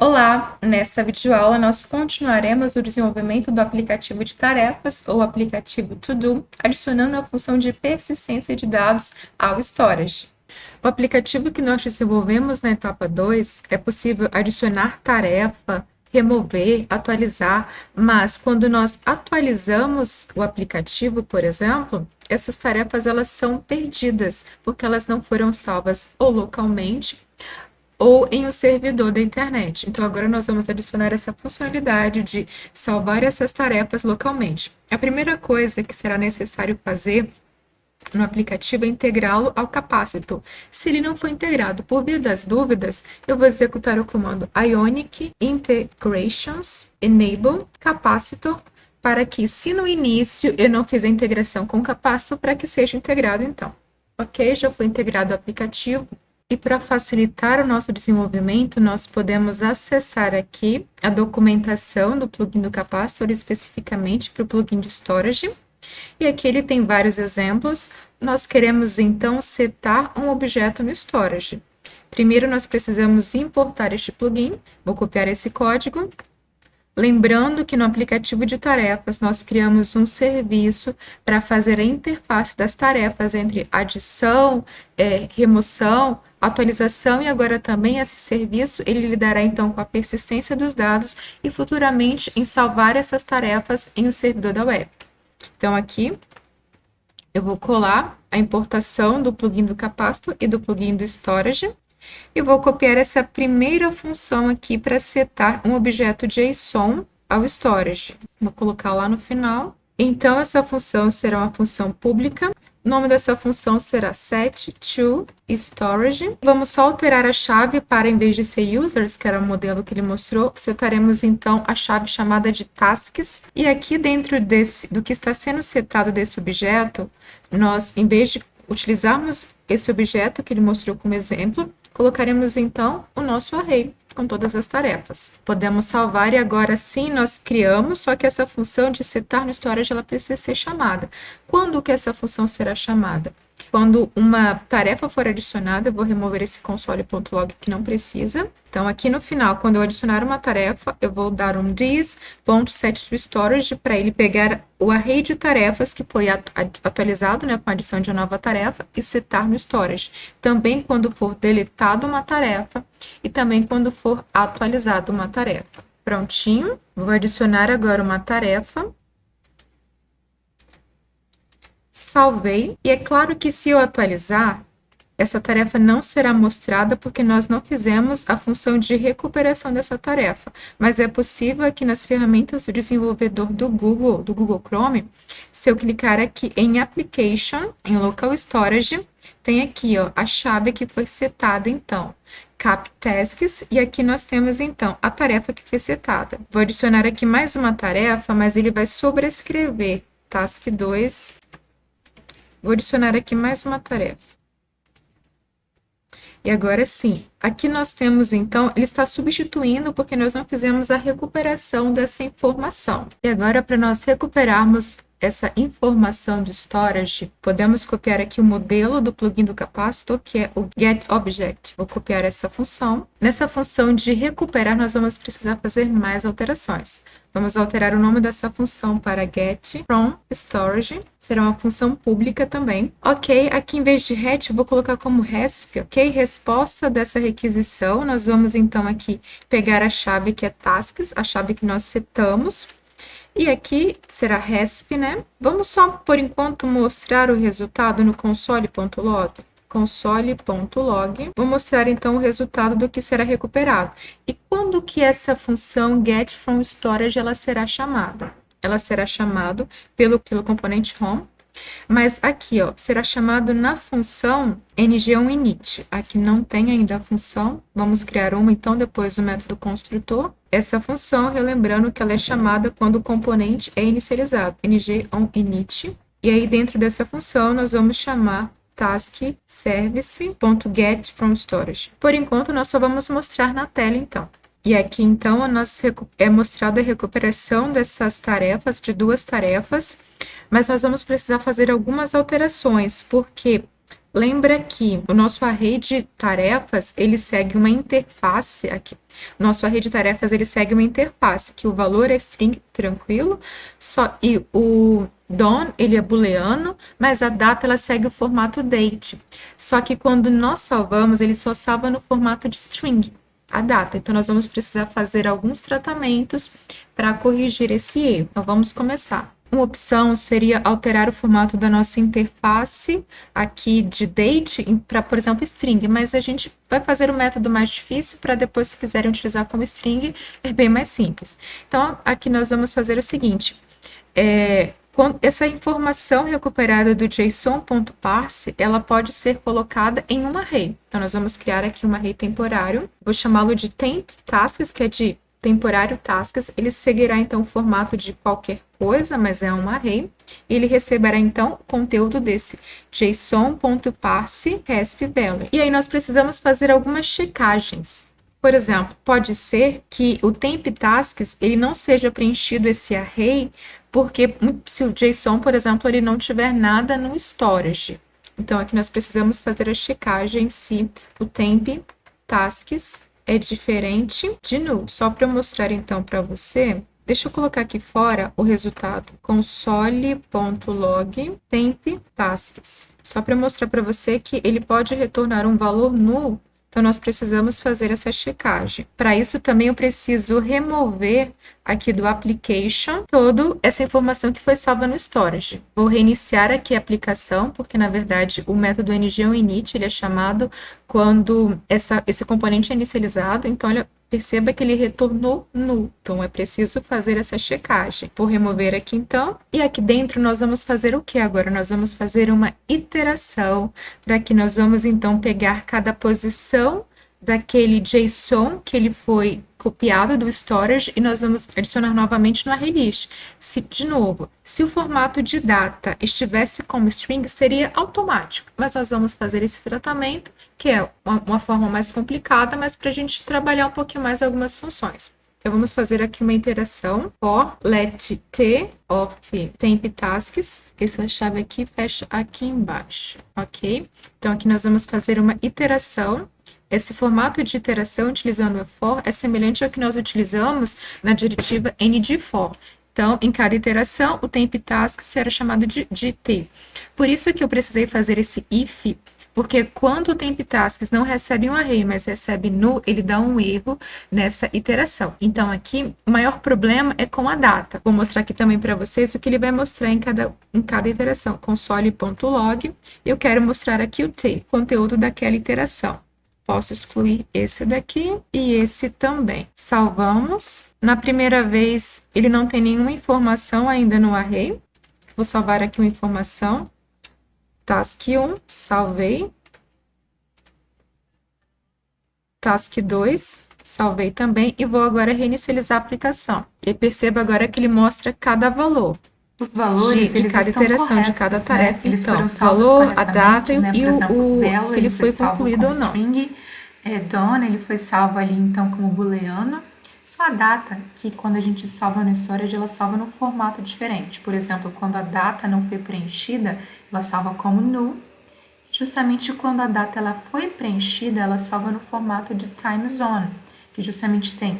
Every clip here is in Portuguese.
Olá! Nesta videoaula, nós continuaremos o desenvolvimento do aplicativo de tarefas, ou aplicativo To Do, adicionando a função de persistência de dados ao storage. O aplicativo que nós desenvolvemos na etapa 2 é possível adicionar tarefa, remover, atualizar, mas quando nós atualizamos o aplicativo, por exemplo, essas tarefas elas são perdidas, porque elas não foram salvas ou localmente ou em um servidor da internet. Então, agora nós vamos adicionar essa funcionalidade de salvar essas tarefas localmente. A primeira coisa que será necessário fazer no aplicativo é integrá-lo ao capacitor. Se ele não for integrado, por via das dúvidas, eu vou executar o comando ionic integrations enable capacitor para que, se no início eu não fizer a integração com o capacitor, para que seja integrado então. Ok, já foi integrado o aplicativo. E para facilitar o nosso desenvolvimento, nós podemos acessar aqui a documentação do plugin do capacitor, especificamente para o plugin de storage. E aqui ele tem vários exemplos. Nós queremos então setar um objeto no storage. Primeiro nós precisamos importar este plugin. Vou copiar esse código. Lembrando que no aplicativo de tarefas nós criamos um serviço para fazer a interface das tarefas entre adição, remoção, atualização, e agora também esse serviço ele lidará então com a persistência dos dados e futuramente em salvar essas tarefas em um servidor da web. Então aqui eu vou colar a importação do plugin do capacitor e do plugin do storage. E vou copiar essa primeira função aqui para setar um objeto JSON ao storage. Vou colocar lá no final. Então, essa função será uma função pública. O nome dessa função será setToStorage. Vamos só alterar a chave para, em vez de ser users, que era o modelo que ele mostrou, setaremos então a chave chamada de tasks. E aqui dentro do que está sendo setado desse objeto, nós, em vez de utilizarmos esse objeto que ele mostrou como exemplo, colocaremos então o nosso array com todas as tarefas. Podemos salvar e agora sim nós criamos, só que essa função de setar no storage ela precisa ser chamada. Quando que essa função será chamada? Quando uma tarefa for adicionada, eu vou remover esse console.log que não precisa. Então, aqui no final, quando eu adicionar uma tarefa, eu vou dar um this.setToStorage para ele pegar o array de tarefas que foi atualizado, né, com a adição de uma nova tarefa e setar no storage. Também quando for deletada uma tarefa e também quando for atualizada uma tarefa. Prontinho. Vou adicionar agora uma tarefa. Salvei, e é claro que se eu atualizar, essa tarefa não será mostrada porque nós não fizemos a função de recuperação dessa tarefa, mas é possível aqui nas ferramentas do desenvolvedor do Google Chrome, se eu clicar aqui em Application, em Local Storage, tem aqui ó, a chave que foi setada então, Cap Tasks, e aqui nós temos então a tarefa que foi setada. Vou adicionar aqui mais uma tarefa, mas ele vai sobrescrever Task 2. Vou adicionar aqui mais uma tarefa. E agora sim, aqui nós temos então, ele está substituindo porque nós não fizemos a recuperação dessa informação. E agora, para nós recuperarmos essa informação do storage, podemos copiar aqui o modelo do plugin do capacitor, que é o getObject. Vou copiar essa função. Nessa função de recuperar, nós vamos precisar fazer mais alterações. Vamos alterar o nome dessa função para getFromStorage. Será uma função pública também. Ok, aqui em vez de RET, eu vou colocar como RESP, ok? Resposta dessa requisição. Nós vamos então aqui pegar a chave que é tasks, a chave que nós setamos. E aqui será RESP, né? Vamos só, por enquanto, mostrar o resultado no console.log. Console.log. Vou mostrar, então, o resultado do que será recuperado. E quando que essa função getFromStorage ela será chamada? Ela será chamada pelo componente home. Mas aqui, ó, será chamado na função ng1init. Aqui não tem ainda a função. Vamos criar uma, então, depois do método construtor. Essa função, relembrando que ela é chamada quando o componente é inicializado, ng1init. E aí, dentro dessa função, nós vamos chamar taskService.getFromStorage. Por enquanto, nós só vamos mostrar na tela, então. E aqui, então, é mostrada a recuperação dessas tarefas, de duas tarefas, mas nós vamos precisar fazer algumas alterações, porque Lembra que o nosso array de tarefas, ele segue uma interface aqui. O nosso array de tarefas, ele segue uma interface, que o valor é string, tranquilo, e o done, ele é booleano, mas a data, ela segue o formato date. Só que quando nós salvamos, ele só salva no formato de string, a data. Então, nós vamos precisar fazer alguns tratamentos para corrigir esse erro. Então, vamos começar. Uma opção seria alterar o formato da nossa interface aqui de date para, por exemplo, string, mas a gente vai fazer o método mais difícil para depois, se quiserem utilizar como string, é bem mais simples. Então, aqui nós vamos fazer o seguinte, essa informação recuperada do JSON.parse, ela pode ser colocada em um array. Então, nós vamos criar aqui um array temporário, vou chamá-lo de temp tasks, que é de temporário tasks, ele seguirá então o formato de qualquer coisa, mas é um array, e ele receberá então o conteúdo desse json.parse resp value. E aí nós precisamos fazer algumas checagens. Por exemplo, pode ser que o temp tasks ele não seja preenchido esse array, porque se o JSON, por exemplo, ele não tiver nada no storage. Então aqui nós precisamos fazer a checagem se o temp tasks é diferente de null. Só para eu mostrar então para você, deixa eu colocar aqui fora o resultado, console.log temp tasks. Só para mostrar para você que ele pode retornar um valor null, então nós precisamos fazer essa checagem. Para isso também eu preciso remover aqui do application toda essa informação que foi salva no storage. Vou reiniciar aqui a aplicação, porque na verdade o método ng-init ele é chamado quando esse componente é inicializado, então perceba que ele retornou null. Então, é preciso fazer essa checagem. Vou remover aqui, então. E aqui dentro, nós vamos fazer o que agora? Nós vamos fazer uma iteração para que nós vamos, então, pegar cada posição daquele JSON que ele foi copiado do storage e nós vamos adicionar novamente no array list. De novo, se o formato de data estivesse como string, seria automático, mas nós vamos fazer esse tratamento, que é uma forma mais complicada, mas para a gente trabalhar um pouquinho mais algumas funções. Então, vamos fazer aqui uma iteração for let t of temp tasks. Essa chave aqui fecha aqui embaixo, ok? Então, aqui nós vamos fazer uma iteração. Esse formato de iteração utilizando o for é semelhante ao que nós utilizamos na diretiva ng-for. Então, em cada iteração, o temp task será chamado de t. Por isso que eu precisei fazer esse if, porque quando o temp tasks não recebe um array, mas recebe null, ele dá um erro nessa iteração. Então, aqui, o maior problema é com a data. Vou mostrar aqui também para vocês o que ele vai mostrar em cada iteração. Console.log, eu quero mostrar aqui o t, conteúdo daquela iteração. Posso excluir esse daqui e esse também. Salvamos. Na primeira vez, ele não tem nenhuma informação ainda no array. Vou salvar aqui uma informação. Task 1, salvei. Task 2, salvei também. E vou agora reinicializar a aplicação. E perceba agora que ele mostra cada valor. Os valores, de cada iteração, de cada tarefa, né? Eles então, foram salvos valor, a data né? e value, se ele foi concluído ou não. String, done, ele foi salvo ali, então, como booleano. Só a data, que quando a gente salva no storage, ela salva no formato diferente. Por exemplo, quando a data não foi preenchida, ela salva como null. Justamente quando a data ela foi preenchida, ela salva no formato de time zone, que justamente tem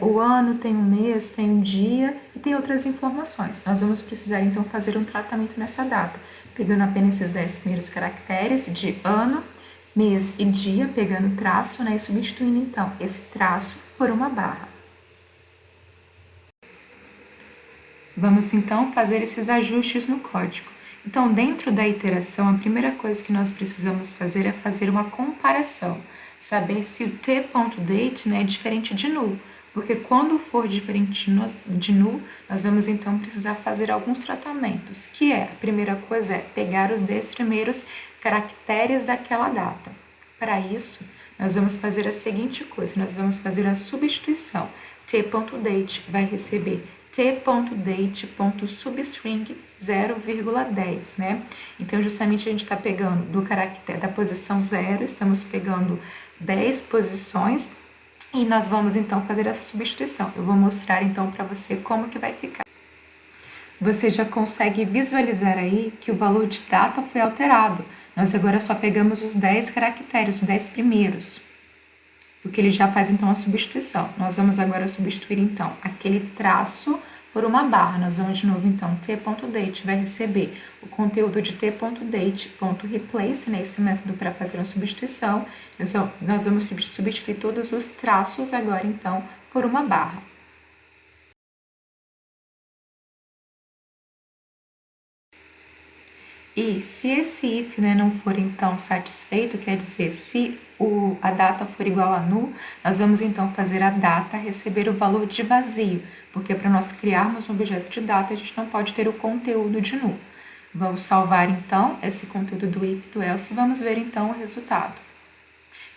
o ano, tem um mês, tem um dia e tem outras informações. Nós vamos precisar, então, fazer um tratamento nessa data, pegando apenas esses 10 primeiros caracteres de ano, mês e dia, pegando traço, né, e substituindo, então, esse traço por uma barra. Vamos, então, fazer esses ajustes no código. Então, dentro da iteração, a primeira coisa que nós precisamos fazer é fazer uma comparação, saber se o t.date, né, é diferente de null. Porque quando for diferente de null, nós vamos então precisar fazer alguns tratamentos, que a primeira coisa é pegar os 10 primeiros caracteres daquela data. Para isso, nós vamos fazer a seguinte coisa, nós vamos fazer a substituição. t.date vai receber t.date.substring 0,10, né? Então, justamente a gente está pegando do caractere da posição 0, estamos pegando 10 posições, e nós vamos, então, fazer essa substituição. Eu vou mostrar, então, para você como que vai ficar. Você já consegue visualizar aí que o valor de data foi alterado. Nós agora só pegamos os 10 caracteres, os 10 primeiros, porque ele já faz então a substituição. Nós vamos agora substituir então aquele traço por uma barra. Nós vamos de novo então, t.date vai receber o conteúdo de t.date.replace, né, esse método para fazer uma substituição. Nós vamos substituir todos os traços agora então por uma barra. E se esse if, né, não for então satisfeito, quer dizer, se a data for igual a null, nós vamos então fazer a data receber o valor de vazio, porque para nós criarmos um objeto de data, a gente não pode ter o conteúdo de null. Vamos salvar então esse conteúdo do if e do else e vamos ver então o resultado.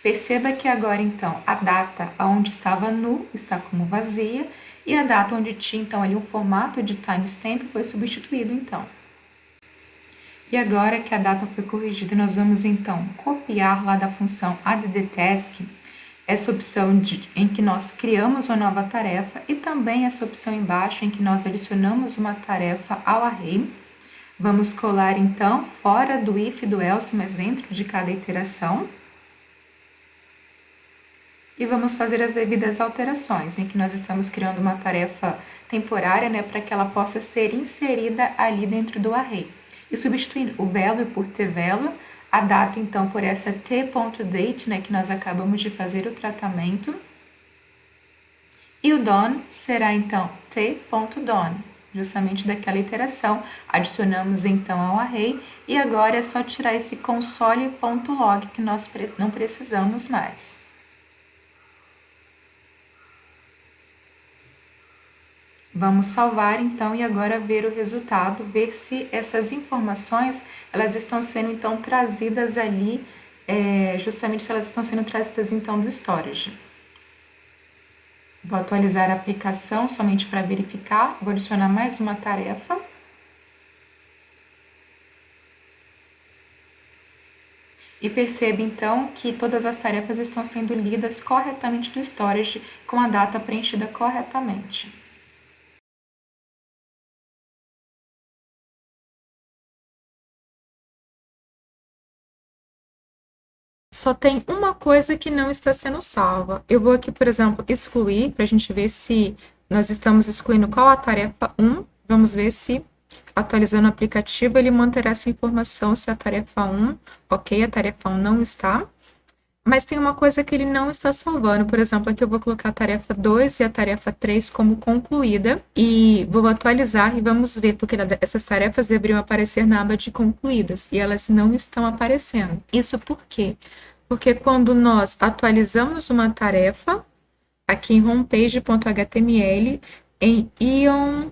Perceba que agora então a data onde estava null está como vazia e a data onde tinha então ali um formato de timestamp foi substituído então. E agora que a data foi corrigida, nós vamos então copiar lá da função addTask essa opção em que nós criamos uma nova tarefa e também essa opção embaixo em que nós adicionamos uma tarefa ao array. Vamos colar então fora do if e do else, mas dentro de cada iteração. E vamos fazer as devidas alterações, em que nós estamos criando uma tarefa temporária, né, para que ela possa ser inserida ali dentro do array. E substituir o value por tValue, a data então por essa t.date, né, que nós acabamos de fazer o tratamento. E o done será então t.done, justamente daquela iteração. Adicionamos então ao array e agora é só tirar esse console.log que nós não precisamos mais. Vamos salvar então e agora ver o resultado, ver se essas informações elas estão sendo então trazidas ali, justamente se elas estão sendo trazidas então do storage. Vou atualizar a aplicação somente para verificar, vou adicionar mais uma tarefa. E perceba então que todas as tarefas estão sendo lidas corretamente do storage com a data preenchida corretamente. Só tem uma coisa que não está sendo salva. Eu vou aqui, por exemplo, excluir, para a gente ver se nós estamos excluindo qual a tarefa 1. Vamos ver se, atualizando o aplicativo, ele manterá essa informação se a tarefa 1, ok, a tarefa 1 não está. Mas tem uma coisa que ele não está salvando. Por exemplo, aqui eu vou colocar a tarefa 2 e a tarefa 3 como concluída. E vou atualizar e vamos ver, porque essas tarefas deveriam aparecer na aba de concluídas. E elas não estão aparecendo. Isso por quê? Porque quando nós atualizamos uma tarefa, aqui em homepage.html, em Ion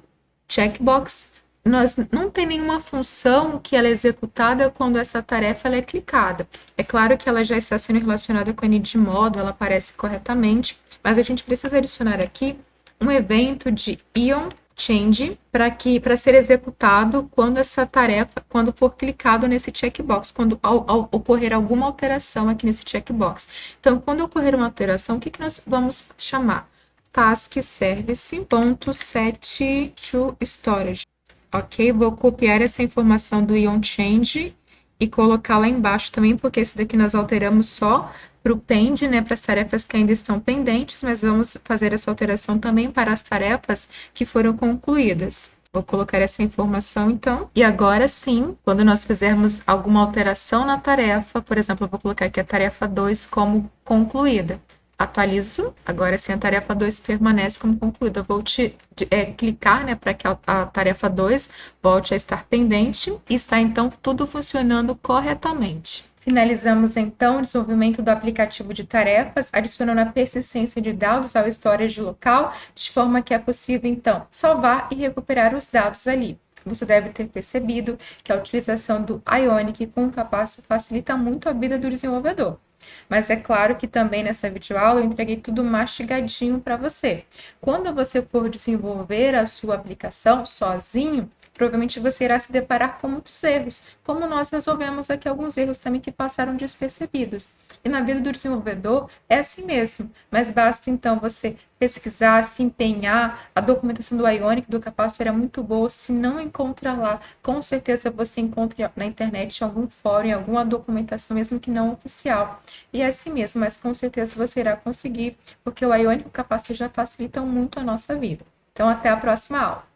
Checkbox, nós não tem nenhuma função que ela é executada quando essa tarefa ela é clicada. É claro que ela já está sendo relacionada com a init modo, ela aparece corretamente, mas a gente precisa adicionar aqui um evento de Ion Change para ser executado quando essa tarefa, quando for clicado nesse checkbox, quando ao ocorrer alguma alteração aqui nesse checkbox. Então, quando ocorrer uma alteração, o que nós vamos chamar? Task service.set to storage. Ok, vou copiar essa informação do Ion Change e colocar lá embaixo também, porque esse daqui nós alteramos só para o pend, né, para as tarefas que ainda estão pendentes, mas vamos fazer essa alteração também para as tarefas que foram concluídas. Vou colocar essa informação, então. E agora sim, quando nós fizermos alguma alteração na tarefa, por exemplo, eu vou colocar aqui a tarefa 2 como concluída. Atualizo, agora sim a tarefa 2 permanece como concluída. Eu vou clicar, né, para que a tarefa 2 volte a estar pendente e está então tudo funcionando corretamente. Finalizamos então o desenvolvimento do aplicativo de tarefas, adicionando a persistência de dados ao storage local, de forma que é possível então salvar e recuperar os dados ali. Você deve ter percebido que a utilização do Ionic com o Capasso facilita muito a vida do desenvolvedor. Mas é claro que também nessa videoaula eu entreguei tudo mastigadinho para você. Quando você for desenvolver a sua aplicação sozinho, provavelmente você irá se deparar com muitos erros, como nós resolvemos aqui alguns erros também que passaram despercebidos. E na vida do desenvolvedor é assim mesmo, mas basta então você pesquisar, se empenhar. A documentação do Ionic, do Capacitor é muito boa. Se não encontra lá, com certeza você encontra na internet, em algum fórum, em alguma documentação, mesmo que não oficial. E é assim mesmo, mas com certeza você irá conseguir, porque o Ionic e o Capacitor já facilitam muito a nossa vida. Então, até a próxima aula.